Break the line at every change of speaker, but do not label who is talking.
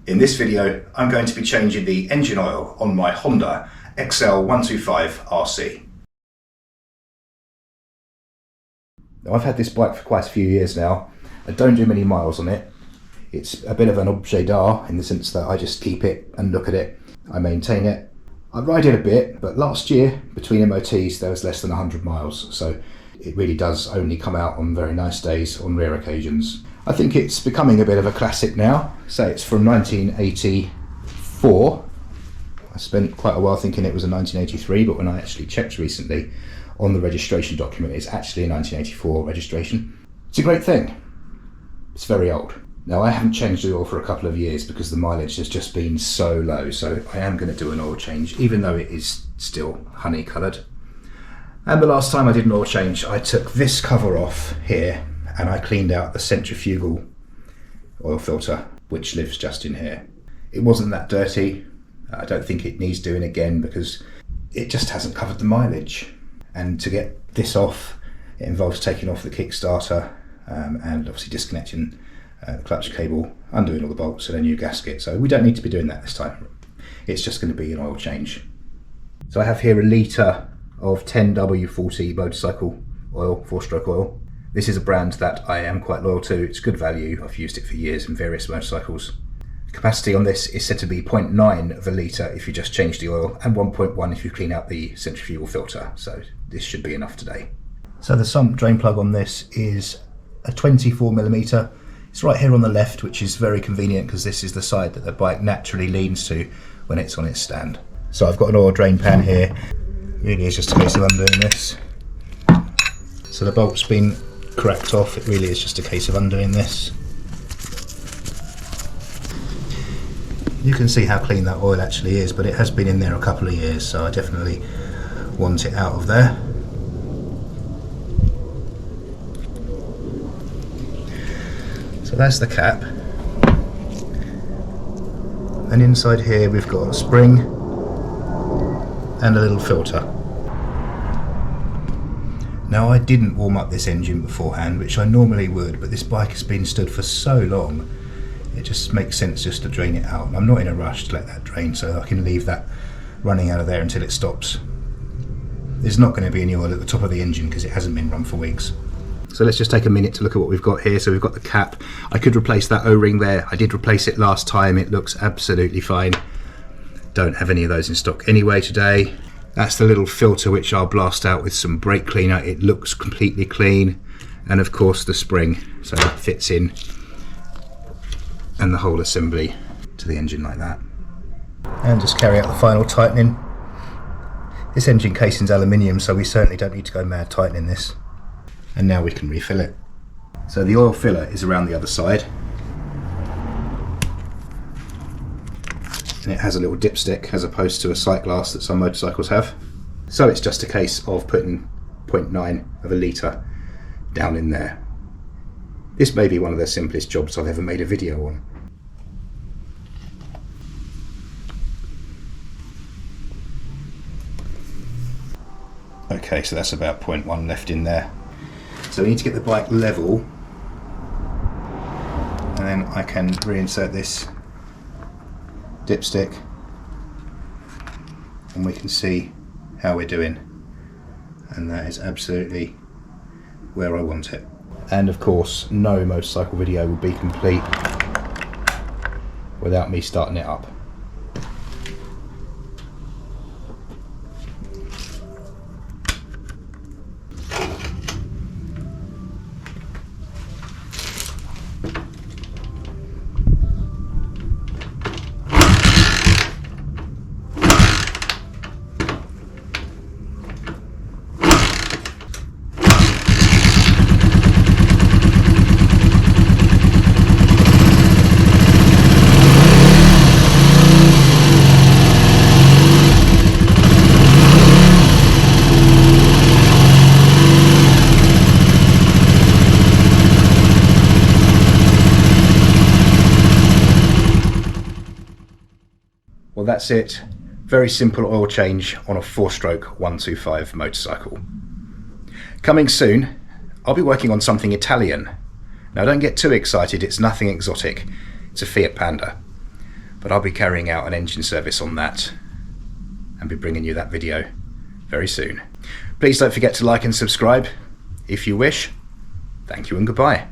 In this video, I'm going to be changing the engine oil on my Honda XL125RC. Now, I've had this bike for quite a few years now. I don't do many miles on it. It's a bit of an objet d'art in the sense that I just keep it and look at it. I maintain it. I ride it a bit, but last year between MOTs there was less than 100 miles, so it really does only come out on very nice days, on rare occasions. I think it's becoming a bit of a classic now. Say it's from 1984. I spent quite a while thinking it was a 1983, but when I actually checked recently on the registration document, it's actually a 1984 registration. It's a great thing. It's very old. Now, I haven't changed the oil for a couple of years because the mileage has just been so low, so I am going to do an oil change, even though it is still honey coloured. And the last time I did an oil change, I took this cover off here and I cleaned out the centrifugal oil filter, which lives just in here. It wasn't that dirty. I don't think it needs doing again because it just hasn't covered the mileage. And to get this off, it involves taking off the Kickstarter and obviously disconnecting the clutch cable, undoing all the bolts and a new gasket. So we don't need to be doing that this time. It's just going to be an oil change. So I have here a litre of 10W40 motorcycle oil, 4-stroke oil. This is a brand that I am quite loyal to. It's good value. I've used it for years in various motorcycles. The capacity on this is said to be 0.9 of a litre if you just change the oil, and 1.1 if you clean out the centrifugal filter. So this should be enough today. So the sump drain plug on this is a 24mm. It's right here on the left, which is very convenient because this is the side that the bike naturally leans to when it's on its stand. So I've got an oil drain pan here. Really is just a case of undoing this. So the bolt's been cracked off. It really is just a case of undoing this. You can see how clean that oil actually is, but it has been in there a couple of years, so I definitely want it out of there. So that's the cap, and inside here we've got a spring and a little filter. Now, I didn't warm up this engine beforehand, which I normally would, but this bike has been stood for so long it just makes sense just to drain it out. And I'm not in a rush to let that drain, so I can leave that running out of there until it stops. There's not going to be any oil at the top of the engine because it hasn't been run for weeks. So let's just take a minute to look at what we've got here. So we've got the cap. I could replace that O-ring there. I did replace it last time. It looks absolutely fine. Don't have any of those in stock anyway today. That's the little filter which I'll blast out with some brake cleaner. It looks completely clean. And of course the spring. So that fits in. And the whole assembly to the engine like that. And just carry out the final tightening. This engine casing's aluminium, so we certainly don't need to go mad tightening this. And now we can refill it. So the oil filler is around the other side, and it has a little dipstick as opposed to a sight glass that some motorcycles have. So it's just a case of putting 0.9 of a litre down in there. This may be one of the simplest jobs I've ever made a video on. Okay, so that's about 0.1 left in there. So we need to get the bike level, and then I can reinsert this dipstick and we can see how we're doing, and that is absolutely where I want it. And of course no motorcycle video would be complete without me starting it up. Well, that's it. Very simple oil change on a 4-stroke 125 motorcycle. Coming soon, I'll be working on something Italian. Now don't get too excited, it's nothing exotic. It's a Fiat Panda. but I'll be carrying out an engine service on that and be bringing you that video very soon. Please don't forget to like and subscribe if you wish. Thank you and goodbye.